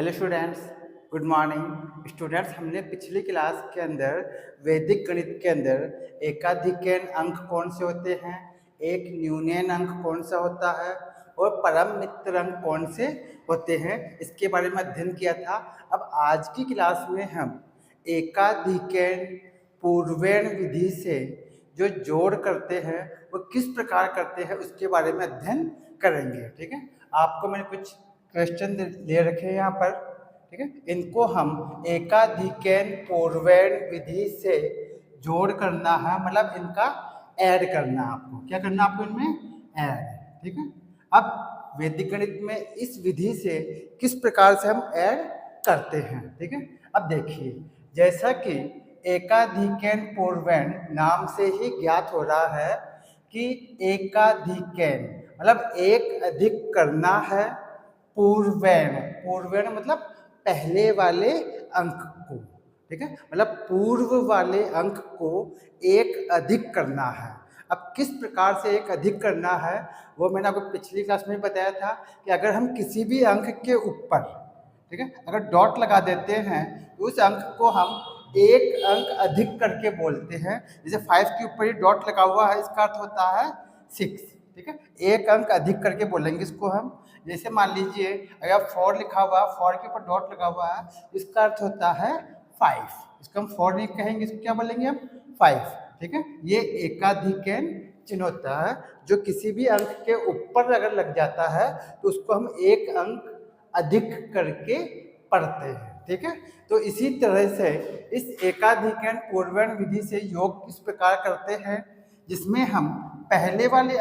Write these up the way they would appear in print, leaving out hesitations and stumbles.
Hello students, good morning students. हमने पिछली class के अंदर वैदिक गणित के अंदर एकाधिकैन अंक कौन से होते हैं, एक न्यूनैन अंक कौन सा होता है और परम मित्र अंक कौन से होते हैं, इसके बारे में अध्ययन किया था। अब आज की क्लास में हम एकाधिकैन पूर्वैन विधि से जो जोड़ करते हैं वो किस प्रकार करते हैं उसके बारे में अध्ययन करेंगे। ठीक है, आपको मैंने कुछ क्वेश्चन ले रखे हैं यहाँ पर। ठीक है, इनको हम एकाधिकैन पूर्वैन विधि से जोड़ करना है, मतलब इनका ऐड करना है। आपको क्या करना है, आपको इनमें ऐड। ठीक है, अब वैदिक गणित में इस विधि से किस प्रकार से हम ऐड करते हैं। ठीक है, अब देखिए, जैसा कि एकाधिकैन पूर्वैन नाम से ही ज्ञात हो रहा है कि एकाधिकैन मतलब एक अधिक करना है, पूर्वैन पूर्वैन मतलब पहले वाले अंक को। ठीक है, मतलब पूर्व वाले अंक को एक अधिक करना है। अब किस प्रकार से एक अधिक करना है वो मैंने आपको पिछली क्लास में बताया था कि अगर हम किसी भी अंक के ऊपर, ठीक है, अगर डॉट लगा देते हैं तो उस अंक को हम एक अंक अधिक करके बोलते हैं। जैसे 5 के ऊपर ही डॉट लगा हुआ है, इसका अर्थ होता है 6। ठीक है, एक अंक अधिक करके बोलेंगे इसको हम। जैसे मान लीजिए अगर 4 लिखा हुआ है, 4 के ऊपर डॉट लगा हुआ है, इसका अर्थ होता है 5। इसको हम 4 नहीं कहेंगे, इसको क्या बोलेंगे हम, 5। ठीक है, ये एकाधिकैन चिन्ह होता है। जो किसी भी अंक के ऊपर अगर लग जाता है तो उसको हम एक अंक अधिक करके पढ़ते हैं। ठीक है, तो इसी तरह से इस एकाधिकैन पूर्वैन विधि से योग किस प्रकार करते हैं, जिसमें हम पहले वाले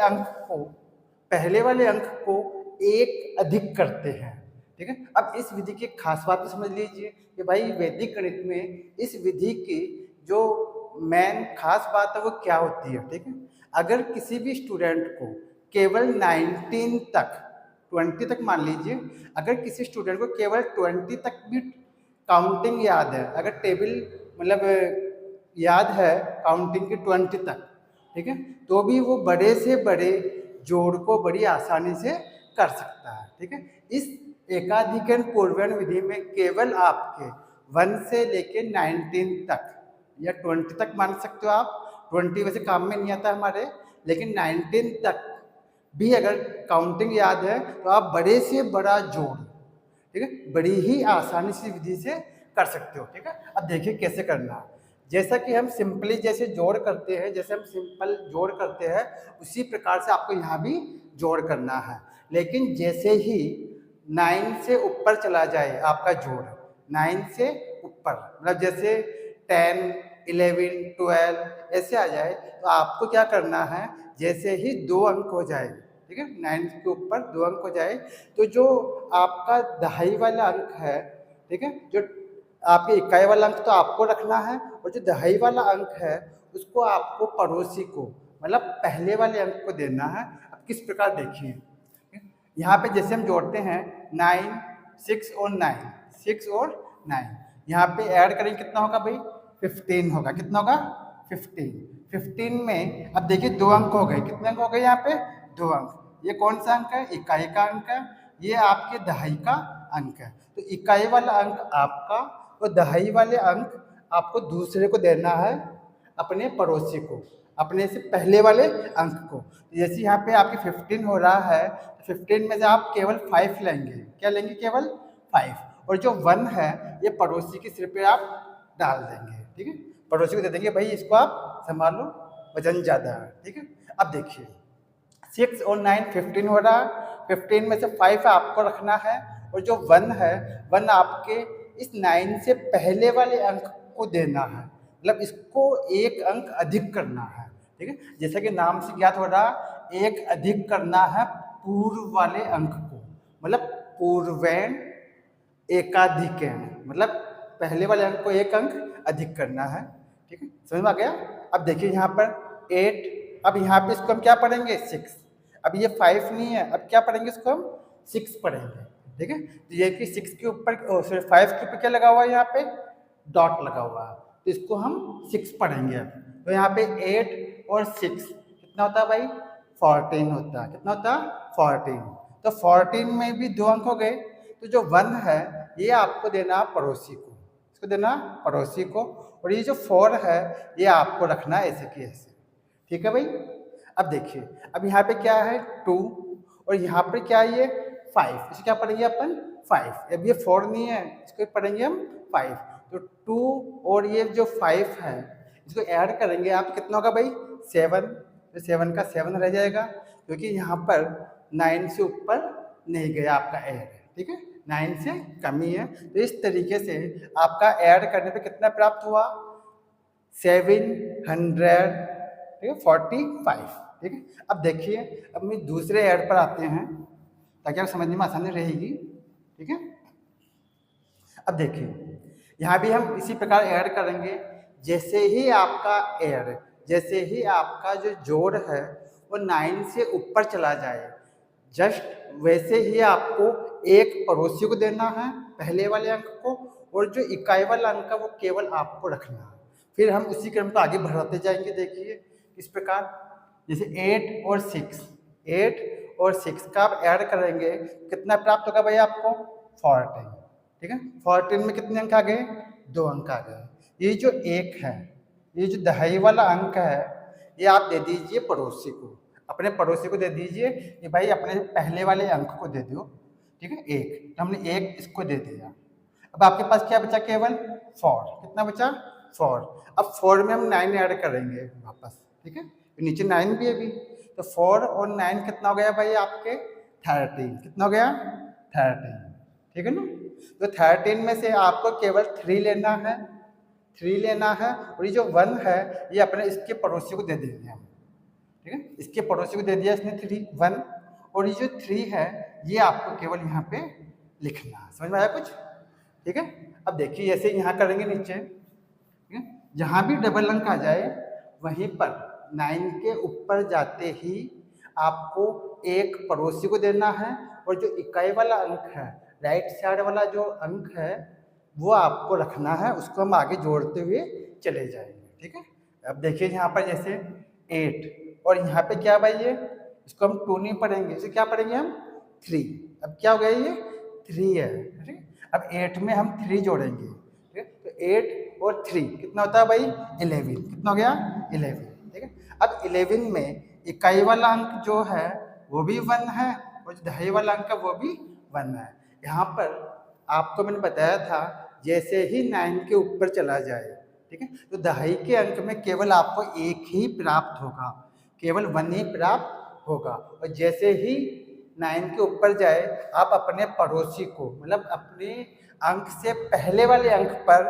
अंक को एक अधिक करते हैं। ठीक है, अब इस विधि की खास बात समझ लीजिए कि भाई वैदिक गणित में इस विधि की जो मेन खास बात है वो क्या होती है। ठीक है, अगर किसी भी स्टूडेंट को केवल 19 तक 20 तक मान लीजिए, अगर किसी स्टूडेंट को केवल 20 तक भी काउंटिंग याद है, अगर टेबल मतलब याद है काउंटिंग की 20 तक, ठीक है, तो भी वो बड़े से बड़े जोड़ को बड़ी आसानी से कर सकता है। ठीक है, इस एकाधिकैन पूर्वैन विधि में केवल आपके 1 से लेके 19 तक या 20 तक मान सकते हो आप। 20 वैसे काम में नहीं आता हमारे, लेकिन 19 तक भी अगर काउंटिंग याद है तो आप बड़े से बड़ा जोड़, ठीक है, बड़ी ही आसानी से विधि से कर सकते हो। ठीक है, अब देखिए कैसे करना है। जैसा कि हम सिंपली जैसे जोड़ करते हैं, जैसे हम सिंपल जोड़ करते हैं, उसी प्रकार से आपको यहाँ भी जोड़ करना है। लेकिन जैसे ही 9 से ऊपर चला जाए आपका जोड़, 9 से ऊपर मतलब जैसे 10, 11, 12 ऐसे आ जाए तो आपको क्या करना है, जैसे ही 2 अंक हो जाए, ठीक है, 9 के ऊपर 2 अंक हो जाए तो जो आपका दहाई वाला अंक है, ठीक है, जो आपके इकाई वाला अंक तो आपको रखना है और जो दहाई वाला अंक है उसको आपको पड़ोसी को मतलब पहले वाले अंक को देना है। अब किस प्रकार देखिए, यहाँ पे जैसे हम जोड़ते हैं 9, 6 और 9, 6 और 9, यहाँ पे ऐड करेंगे कितना होगा भाई, 15 होगा। कितना होगा, 15। 15 में अब देखिए 2 अंक हो गए। कितने अंक हो गए यहाँ पे, 2 अंक। ये कौन सा अंक है, इकाई का अंक है, ये आपके दहाई का अंक है। तो इकाई वाला अंक आपका और दहाई वाले अंक आपको दूसरे को देना है, अपने पड़ोसी को, अपने से पहले वाले अंक को। जैसे यहाँ पे आपके 15 हो रहा है, 15 में से आप केवल 5 लेंगे। क्या लेंगे, केवल 5। और जो 1 है ये पड़ोसी के सिर पे आप डाल देंगे। ठीक है, पड़ोसी को दे देंगे, भाई इसको आप संभालो, वजन ज़्यादा है। ठीक है, अब देखिए 6 और 9 15 हो रहा है, 15 में से 5 आपको रखना है और जो 1 है 1 आपके इस 9 से पहले वाले अंक को देना है, मतलब इसको एक अंक अधिक करना है। ठीक है, जैसा कि नाम से ज्ञात हो रहा, एक अधिक करना है पूर्व वाले अंक को, मतलब पूर्वैन एकाधिकैन, मतलब पहले वाले अंक को एक अंक अधिक करना है। ठीक है, समझ में आ गया। अब देखिए यहाँ पर 8, अब यहाँ पे इसको हम क्या पढ़ेंगे, 6। अब ये 5 नहीं है, अब क्या पढ़ेंगे, इसको हम 6 पढ़ेंगे। ठीक है, तो ये कि 6 के ऊपर सॉरी 5 के ऊपर क्या लगा हुआ है, यहाँ पे डॉट लगा हुआ है, तो इसको हम 6 पढ़ेंगे। अब तो यहाँ पे 8 और 6 कितना होता है भाई, 14 होता है। कितना होता है, 14। तो 14 में भी 2 अंक हो गए, तो जो 1 है ये आपको देना है पड़ोसी को, इसको देना पड़ोसी को, और ये जो 4 है ये आपको रखना है ऐसे की ऐसे। ठीक है भाई। अब देखिए, अब यहाँ पे क्या है 2 और यहाँ पे क्या है ये 5, इसे क्या पढ़ेंगे अपन 5। अब ये 4 नहीं है, इसको पढ़ेंगे हम 5। तो 2 और ये जो 5 है इसको ऐड करेंगे आप, कितना होगा भाई 7। तो 7 का 7 रह जाएगा, क्योंकि यहाँ पर 9 से ऊपर नहीं गया आपका ऐड। ठीक है, 9 से कम ही है। तो इस तरीके से आपका ऐड करने पे कितना प्राप्त हुआ 745। ठीक है। अब देखिए, अब मैं दूसरे ऐड पर आते हैं ताकि आप समझने में आसानी रहेगी। ठीक है। अब देखिए, यहाँ भी हम इसी प्रकार ऐड करेंगे। जैसे ही आपका ऐड, जैसे ही आपका जो जोड़ है वो 9 से ऊपर चला जाए, जस्ट वैसे ही आपको एक पड़ोसी को देना है पहले वाले अंक को, और जो इकाई वाला अंक है वो केवल आपको रखना है। फिर हम उसी क्रम को आगे बढ़ाते जाएंगे। देखिए इस प्रकार, जैसे 8 और 6, 8 और 6 का आप ऐड करेंगे, कितना प्राप्त होगा भाई आपको 14। ठीक है, 14 में कितने अंक आ गए 2 अंक आ गए। ये जो 1 है, ये जो दहाई वाला अंक है, ये आप दे दीजिए पड़ोसी को, अपने पड़ोसी को दे दीजिए कि भाई अपने पहले वाले अंक को दे दो। ठीक है, 1, तो हमने 1 इसको दे दिया। अब आपके पास क्या बचा केवल 4, कितना बचा 4। अब 4 में हम 9 ऐड करेंगे वापस। ठीक है, तो नीचे 9 भी है अभी, तो 4 और 9 कितना हो गया भाई आपके 13। कितना हो गया 13। ठीक है ना। तो 13 में से आपको केवल 3 लेना है, 3 लेना है, और ये जो 1 है ये अपने इसके पड़ोसी को दे देंगे हम। ठीक है, इसके पड़ोसी को दे दिया इसने 3 1, और ये जो 3 है ये आपको केवल यहाँ पे लिखना है। समझ में आया कुछ। ठीक है। अब देखिए जैसे यहाँ करेंगे नीचे, ठीक है, जहाँ भी डबल अंक आ जाए वहीं पर 9 के ऊपर जाते ही आपको एक पड़ोसी को देना है, और जो इकाई वाला अंक है, राइट साइड वाला जो अंक है वो आपको रखना है, उसको हम आगे जोड़ते हुए चले जाएंगे। ठीक है। अब देखिए यहाँ पर जैसे 8 और यहाँ पे क्या भाई ये, इसको हम 2 नहीं पढ़ेंगे, इसे क्या पढ़ेंगे हम 3। अब क्या हो गया ये 3 है। ठीक है, अब 8 में हम 3 जोड़ेंगे। ठीक है, तो 8 और 3 कितना होता है भाई 11। कितना हो गया 11। ठीक है, अब 11 में इकाई वाला अंक जो है वो भी 1 है, और जो दहाई वाला अंक है वो भी 1 है। यहाँ पर आपको मैंने बताया था जैसे ही 9 के ऊपर चला जाए, ठीक है, तो दहाई के अंक में केवल आपको 1 ही प्राप्त होगा, केवल 1 ही प्राप्त होगा। और जैसे ही 9 के ऊपर जाए आप अपने पड़ोसी को, मतलब अपने अंक से पहले वाले अंक पर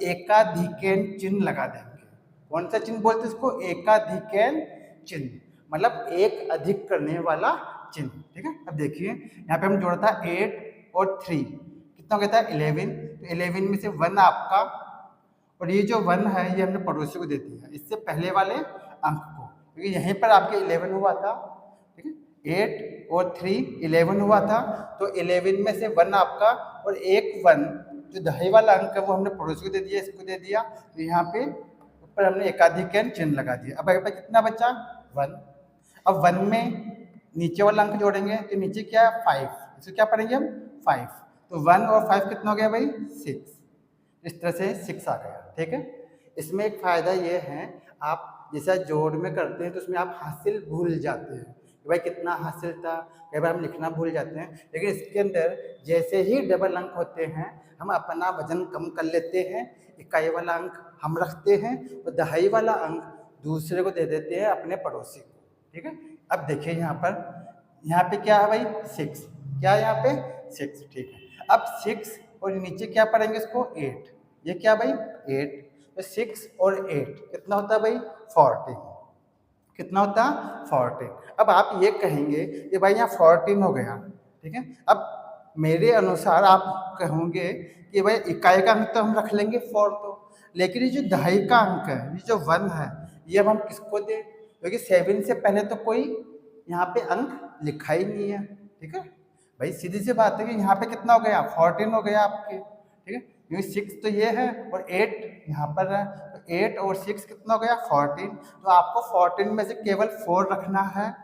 एकाधिकैन चिन्ह लगा देंगे। कौन सा चिन्ह बोलते हैं इसको, एकाधिकैन चिन्ह, मतलब एक अधिक करने वाला चिन्ह। ठीक है। अब देखिए यहाँ पे हम जोड़ा था 8 और 3, कितना हो गया था 11। तो 11 में से 1 आपका, और ये जो 1 है ये हमने पड़ोसी को दे दिया इससे पहले वाले अंक को, क्योंकि यहीं पर आपके 11 हुआ था। ठीक है, 8 और 3 11 हुआ था, तो 11 में से 1 आपका, और एक 1 जो दहाई वाला अंक है वो हमने पड़ोसी को दे दिया, इसको दे दिया। तो यहाँ पे ऊपर हमने एकाधिकैन चिन्ह लगा दिया। अब अगर कितना बचा 1। अब 1 में नीचे वाला अंक जोड़ेंगे, तो नीचे क्या है 5, इसको क्या पढ़ेंगे हम 5। तो 1 और 5 कितना हो गया भाई 6। इस तरह से 6 आ गया। ठीक है, इसमें एक फ़ायदा ये है, आप जैसा जोड़ में करते हैं तो उसमें आप हासिल भूल जाते हैं कि भाई कितना हासिल था, कई बार हम लिखना भूल जाते हैं। लेकिन इसके अंदर जैसे ही डबल अंक होते हैं हम अपना वजन कम कर लेते हैं, इकाई वाला अंक हम रखते हैं और दहाई वाला अंक दूसरे को दे देते हैं, अपने पड़ोसी को। ठीक है। अब देखिए यहाँ पे क्या है भाई 6, क्या है यहाँ पे 6। ठीक है, अब 6 और नीचे क्या पढ़ेंगे इसको 8, ये क्या भाई 8। तो 6 और 8 कितना होता है भाई 14। कितना होता है 14। अब आप ये कहेंगे कि भाई यहाँ 14 हो गया। ठीक है, अब मेरे अनुसार आप कहोगे कि भाई इकाई का अंक तो हम रख लेंगे 4, तो लेकिन ये जो दहाई का अंक है, ये जो 1 है, ये अब हम किसको दें, क्योंकि 7 से पहले तो कोई यहाँ पे अंक लिखा ही नहीं है। ठीक है भाई, सीधी सी बात है कि यहाँ पे कितना हो गया 14 हो गया आपके। ठीक है, क्योंकि 6 तो ये है और 8 यहाँ पर है, तो 8 और 6 कितना हो गया 14। तो आपको 14 में से केवल 4 रखना है,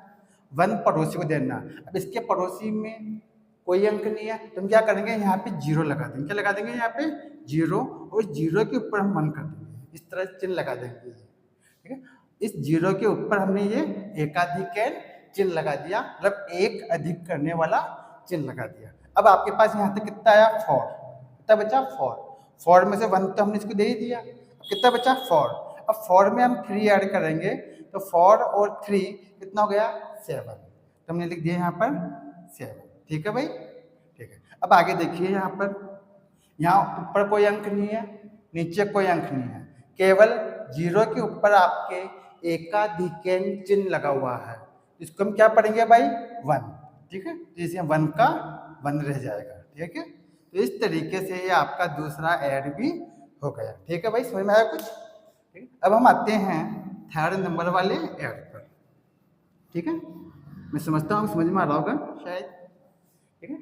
1 पड़ोसी को देना। अब इसके पड़ोसी में कोई अंक नहीं है, तो हम क्या करेंगे, यहाँ पे जीरो लगा देंगे। क्या लगा देंगे यहाँ पे, जीरो, और जीरो के ऊपर हम 1 कर देंगे, इस तरह चिन्ह लगा देंगे, ठीक है। इस जीरो के ऊपर हमने ये एकाधिक चिन्ह लगा दिया, मतलब एक अधिक करने वाला चिन्ह लगा दिया। अब आपके पास यहाँ तक कितना आया, 4, कितना बचा, 4, 4 में से 1 तो हमने इसको दे ही दिया, कितना बचा, 4। अब 4 में हम 3 ऐड करेंगे, तो 4 और 3 कितना हो गया, 7, तो हमने लिख दिया यहाँ पर 7, ठीक है भाई, ठीक है। अब आगे देखिए, यहाँ पर, यहाँ ऊपर कोई अंक नहीं है, नीचे कोई अंक नहीं है, केवल जीरो के ऊपर आपके एकाधिक चिन्ह लगा हुआ है, इसको हम क्या पढ़ेंगे भाई, 1, ठीक है। तो इसे 1 का 1 रह जाएगा, ठीक है। तो इस तरीके से ये आपका दूसरा ऐड भी हो गया, ठीक है भाई, समझ में आया कुछ, ठीक है। अब हम आते हैं थर्ड नंबर वाले ऐड पर, ठीक है। मैं समझता हूँ समझ में आ रहा होगा शायद, ठीक है।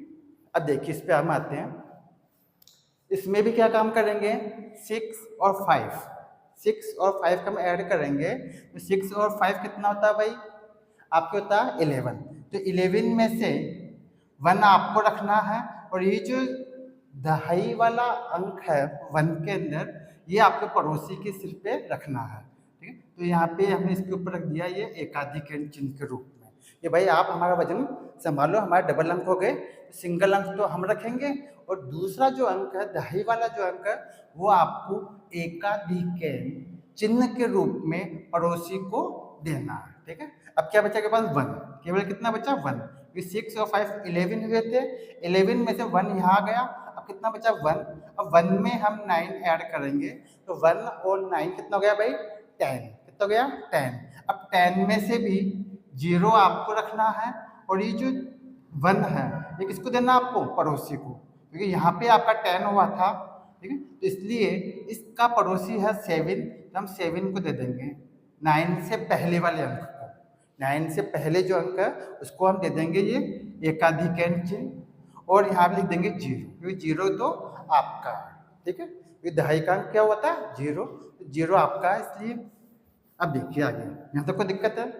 अब देखिए, इस पे हम आते हैं, इसमें भी क्या काम करेंगे, 6 और 5, 6 और 5 का हम ऐड करेंगे, तो 6 और 5 कितना होता है भाई, आपके होता है 11, तो 11 में से 1 आपको रखना है, और ये जो दहाई वाला अंक है 1 के अंदर, ये आपके पड़ोसी के सिर पे रखना है, ठीक है। तो यहाँ पे हमने इसके ऊपर रख दिया ये एकाधिक चिन्ह के रूप में, ये भाई आप हमारा वजन संभालो, हमारे डबल अंक हो गए, सिंगल अंक तो हम रखेंगे, और दूसरा जो अंक है, दहाई वाला जो अंक है, वो आपको एकाधिक चिन्ह के रूप में पड़ोसी को देना है, ठीक है। अब क्या बचा के पास, 1, केवल कितना बचा, 1, 6 और 5 11 हुए थे, 11 में से 1 यहाँ आ गया, अब कितना बचा, 1, अब 1 में हम 9 ऐड करेंगे, तो 1 और 9 कितना हो गया भाई, 10, कितना हो गया, 10। अब 10 में से भी 0 आपको रखना है, और ये जो 1 है ये किसको देना, आपको पड़ोसी को, क्योंकि यहाँ पे आपका 10 हुआ था, ठीक है। तो इसलिए इसका पड़ोसी है 7, तो हम 7 को दे देंगे 9 से पहले वाले अंक को, 9 से पहले जो अंक है उसको हम दे देंगे ये एकाधिक चिन्ह, और यहाँ पे लिख देंगे 0, क्योंकि 0 तो आपका है, ठीक है। ये दहाई का अंक क्या हुआ था, 0, तो 0 आपका है, इसलिए। अब देखिए आगे, यहाँ तक कोई दिक्कत है।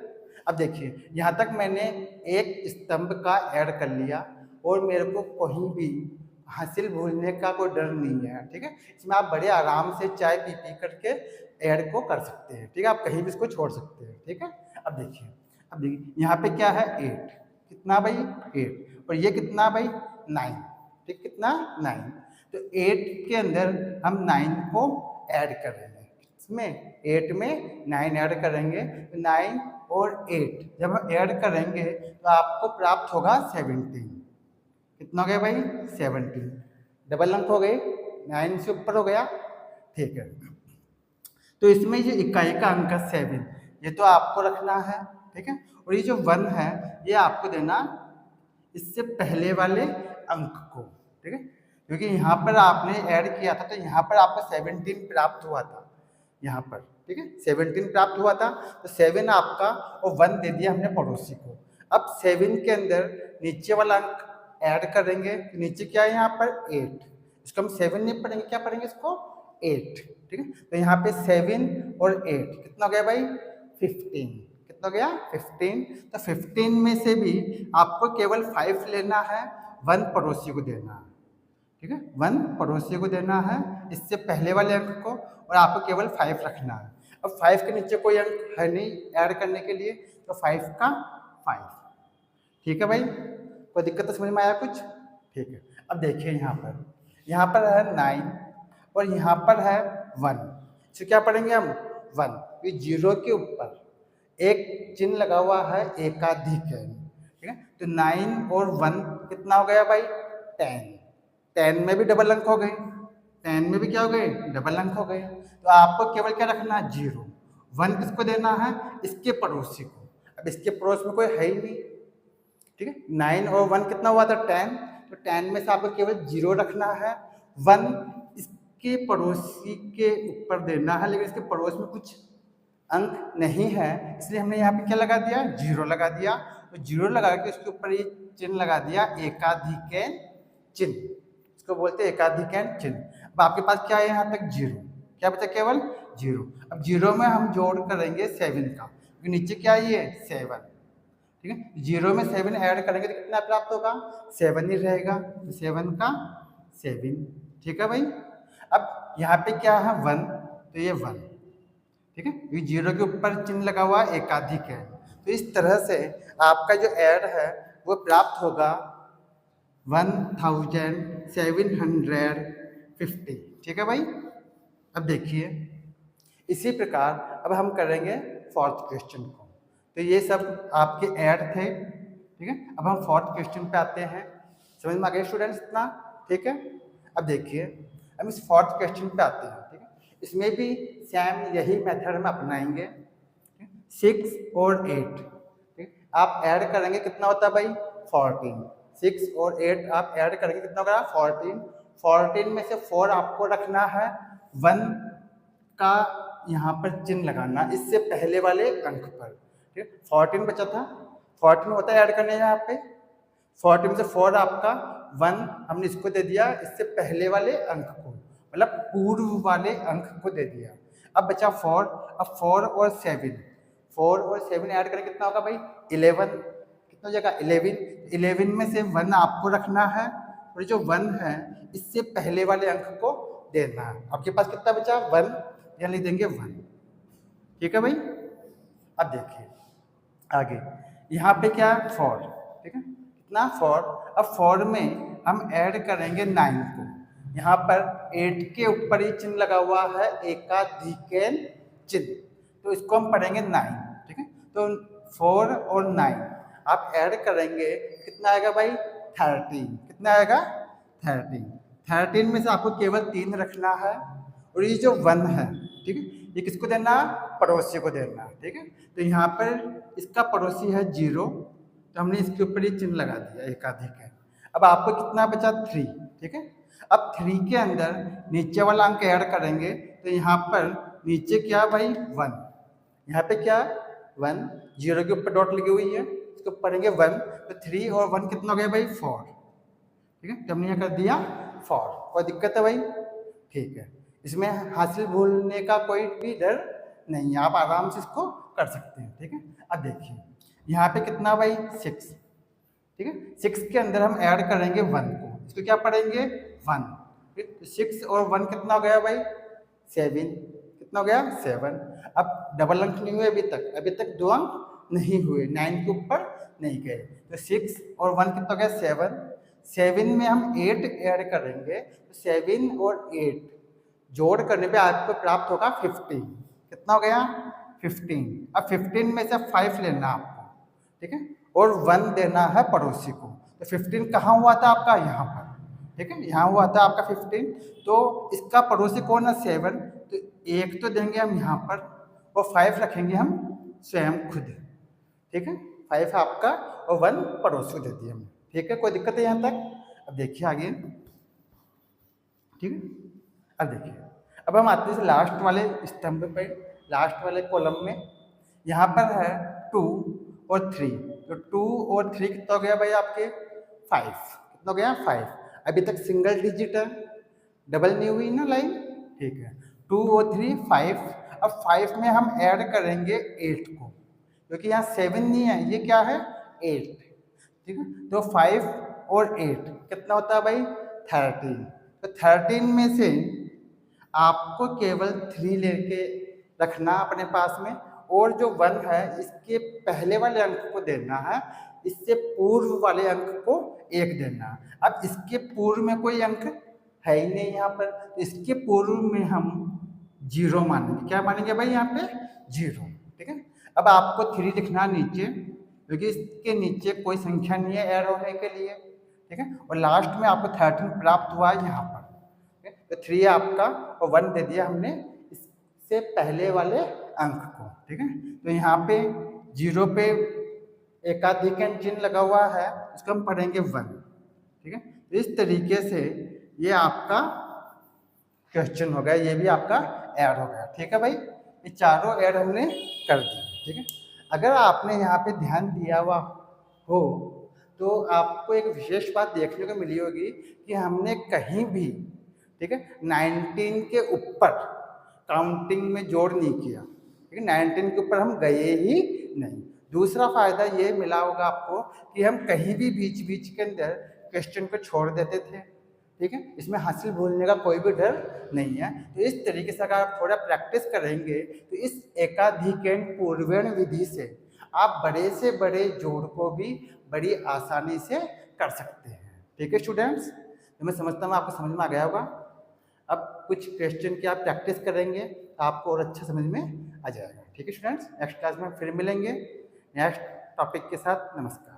अब देखिए, यहाँ तक मैंने एक स्तंभ का ऐड कर लिया, और मेरे को कहीं भी हासिल भूलने का कोई डर नहीं है, ठीक है। इसमें आप बड़े आराम से चाय पी पी करके ऐड को कर सकते हैं, ठीक है, आप कहीं भी इसको छोड़ सकते हैं, ठीक है। अब देखिए यहाँ पे क्या है, 8, कितना भाई, 8, और ये कितना भाई, 9, ठीक, कितना, 9, तो 8 के अंदर हम 9 को ऐड करेंगे, इसमें 8 में 9 ऐड करेंगे, तो 9 और 8 जब हम ऐड करेंगे तो आपको प्राप्त होगा 17, कितना हो गया भाई, 17, डबल अंक हो गए, 9 से ऊपर हो गया, ठीक है। तो इसमें ये इकाई का अंक है 7, ये तो आपको रखना है, ठीक है, और ये जो 1 है ये आपको देना इससे पहले वाले अंक को, ठीक है, क्योंकि यहाँ पर आपने ऐड किया था, तो यहाँ पर आपको 17 प्राप्त हुआ था, यहाँ पर, ठीक है, 17 प्राप्त हुआ था, तो 7 आपका, और 1 दे दिया हमने पड़ोसी को। अब 7 के अंदर नीचे वाला अंक ऐड करेंगे, तो नीचे क्या है यहाँ पर, 8, इसको हम 7 नहीं पढ़ेंगे, क्या पढ़ेंगे इसको, 8, ठीक है। तो यहाँ पे 7 और 8 कितना हो गया भाई, 15, कितना हो गया, 15, तो 15 में से भी आपको केवल 5 लेना है, 1 पड़ोसी को देना है, ठीक है, 1 पड़ोसी को देना है इससे पहले वाले अंक को, और आपको केवल 5 रखना है। अब 5 के नीचे कोई अंक है नहीं ऐड करने के लिए, तो 5 का 5, ठीक है भाई, कोई दिक्कत तो समझ में आया कुछ, ठीक है। अब देखिए यहाँ पर है 9, और यहाँ पर है 1, तो क्या पढ़ेंगे हम, 1, ये 0 के ऊपर एक चिन्ह लगा हुआ है एकाधिक, ठीक है, तो 9 और 1 कितना हो गया भाई, 10, 10 में भी डबल अंक हो गए, 10 में भी क्या हो गए, डबल अंक हो गए, तो आपको केवल क्या रखना है, 0, 1 किसको देना है, इसके पड़ोसी को। अब इसके पड़ोस में कोई है ही नहीं, ठीक है, 9 और 1 कितना हुआ था, 10, तो 10 में से आपको केवल 0 रखना है, 1 इसके पड़ोसी के ऊपर देना है, लेकिन इसके पड़ोस में कुछ अंक नहीं है, इसलिए हमने यहाँ पे क्या लगा दिया, 0 लगा दिया, तो 0 लगा के उसके ऊपर ये चिन्ह लगा दिया एकाधिक चिन्ह, इसको बोलते हैं एकाधिक चिन्ह। अब आपके पास क्या है, यहाँ तक 0, क्या बचा, केवल 0। अब 0 में हम जोड़ करेंगे 7 का, क्योंकि नीचे क्या है, ये 7, ठीक है। 0 में 7 ऐड करेंगे तो कितना प्राप्त होगा, 7 ही रहेगा, तो 7 का 7, ठीक है भाई। अब यहाँ पे क्या है 1, तो ये 1, ठीक है, ये 0 के ऊपर चिन्ह लगा हुआ एकाधिक है, तो इस तरह से आपका जो ऐड है वो प्राप्त होगा 1750, ठीक है भाई। अब देखिए इसी प्रकार अब हम करेंगे फोर्थ क्वेश्चन को। तो ये सब आपके ऐड थे, ठीक है। अब हम फोर्थ क्वेश्चन पे आते हैं, समझ में आ गया स्टूडेंट्स इतना, ठीक है। अब देखिए हम इस फोर्थ क्वेश्चन पे आते हैं, ठीक है। इसमें भी सेम यही मेथड हम अपनाएंगे, 6 और 8, ठीक। आप ऐड करेंगे कितना होता है भाई 14, 6 और 8 आप ऐड करेंगे कितना होगा 14, 14 में से 4 आपको रखना है, 1 का यहाँ पर चिन्ह लगाना इससे पहले वाले अंक पर, ठीक। 14 बचा था, 14 होता है ऐड करने यहाँ पे, 14 में से 4 आपका 1 हमने इसको दे दिया इससे पहले वाले अंक को, मतलब पूर्व वाले अंक को दे दिया। अब बचा 4, अब 4 और 7 ऐड करें कितना होगा भाई 11, कितना हो जाएगा 11, 11 में से 1 आपको रखना है और जो 1 है इससे पहले वाले अंक को देना है। आपके पास कितना बचा 1, यहाँ लिख देंगे 1, ठीक है भाई। अब देखिए आगे यहाँ पे क्या 4, ठीक है, कितना 4, अब 4 में हम ऐड करेंगे 9 को, यहाँ पर 8 के ऊपर ही चिन्ह लगा हुआ है एकाधिक चिन्ह, तो इसको हम पढ़ेंगे 9, ठीक है। तो 4 और 9 आप ऐड करेंगे कितना आएगा भाई 13, कितना आएगा 13, 13 में से आपको केवल 3 रखना है और ये जो 1 है, ठीक है, ये किसको देना, पड़ोसी को देना, ठीक है। तो यहाँ पर इसका पड़ोसी है 0, तो हमने इसके ऊपर ये चिन्ह लगा दिया एकाधिक है। अब आपको कितना बचा 3, ठीक है। अब 3 के अंदर नीचे वाला अंक ऐड करेंगे तो यहाँ पर नीचे क्या भाई 1, यहाँ पे क्या 1, 0 के ऊपर डॉट लगी हुई है, इसको पढ़ेंगे 1, तो 3 और 1 कितना हो गया भाई 4, ठीक है। तो हमने यहाँ कर दिया 4, कोई दिक्कत है भाई, ठीक है। इसमें हासिल भूलने का कोई भी डर नहीं है, आप आराम से इसको कर सकते हैं, ठीक है। अब देखिए यहाँ पे कितना भाई 6, ठीक है, 6 के अंदर हम ऐड करेंगे 1 को, इसको क्या पढ़ेंगे 1, ठीक। तो 6 और 1 कितना हो गया भाई 7, कितना हो गया 7। अब डबल अंक नहीं हुए अभी तक 2 अंक नहीं हुए, 9 के ऊपर नहीं गए, तो 6 और 1 कितना हो गया 7, 7 में हम 8 ऐड करेंगे, तो 7 और 8 जोड़ करने पे आपको प्राप्त होगा 15, कितना हो गया 15। अब 15 में से 5 लेना आपको, ठीक है, और 1 देना है पड़ोसी को, तो 15 कहाँ हुआ था आपका यहाँ पर, ठीक है, यहाँ हुआ था आपका 15, तो इसका पड़ोसी कौन है 7, तो 1 तो देंगे हम यहाँ पर और 5 रखेंगे हम स्वयं खुद, ठीक है, 5 आपका और 1 पड़ोसी को दे दिए हम, ठीक है, कोई दिक्कत है यहाँ तक। अब देखिए आगे, ठीक है। अब देखिए अब हम आते हैं लास्ट वाले स्तंभ पे, लास्ट वाले कॉलम में, यहाँ पर है 2 और 3, तो 2 और 3 कितना हो गया भाई आपके 5, कितना हो गया 5, अभी तक सिंगल डिजिट है, डबल नहीं हुई ना लाइन, ठीक है। 2 और 3 5, अब 5 में हम ऐड करेंगे 8 को, क्योंकि यहाँ 7 नहीं है, ये क्या है 8, ठीक है। तो 5 और 8 कितना होता है भाई 13, तो 13 में से आपको केवल 3 लेके रखना अपने पास में, और जो 1 है इसके पहले वाले अंक को देना है, इससे पूर्व वाले अंक को 1 देना। अब इसके पूर्व में कोई अंक है ही नहीं यहाँ पर, तो इसके पूर्व में हम 0 मानेंगे, क्या मानेंगे भाई यहाँ पे 0, ठीक है। अब आपको 3 लिखना नीचे, क्योंकि इसके नीचे कोई संख्या नहीं है ऐड होने के लिए, ठीक है, और लास्ट में आपको 13 प्राप्त हुआ है यहाँ पर, तो 3 आपका और 1 दे दिया हमने इससे पहले वाले अंक को, ठीक है। तो यहाँ पे 0 पे एकाधिक चिन्ह लगा हुआ है, इसको हम पढ़ेंगे 1, ठीक है। तो इस तरीके से ये आपका क्वेश्चन हो गया, ये भी आपका ऐड हो गया, ठीक है भाई, ये चारों ऐड हमने कर दिए, ठीक है। अगर आपने यहाँ पे ध्यान दिया हुआ हो तो आपको एक विशेष बात देखने को मिली होगी कि हमने कहीं भी, ठीक है, 19 के ऊपर काउंटिंग में जोड़ नहीं किया, ठीक है, 19 के ऊपर हम गए ही नहीं, दूसरा फ़ायदा ये मिला होगा आपको कि हम कहीं भी बीच-बीच के अंदर क्वेश्चन को छोड़ देते थे, ठीक है? इसमें हासिल भूलने का कोई भी डर नहीं है। तो इस तरीके से अगर आप थोड़ा प्रैक्टिस करेंगे, तो इस एकाधिकरण पूर्वण विधि से आप बड़े से बड़े जोड़ को भी बड़ी आसानी से कर सकते हैं। ठीक है स्टूडेंट्स? तो मैं समझता हूँ आपको समझ में आ गया होगा। अब कुछ क्वेश्चन की आप प्रैक्टिस करेंगे, तो आपको और अच्छा समझ में आ जाएगा। ठीक है स्टूडेंट्स? नेक्स्ट क्लास में फिर मिलेंगे नेक्स्ट टॉपिक के साथ। नमस्कार।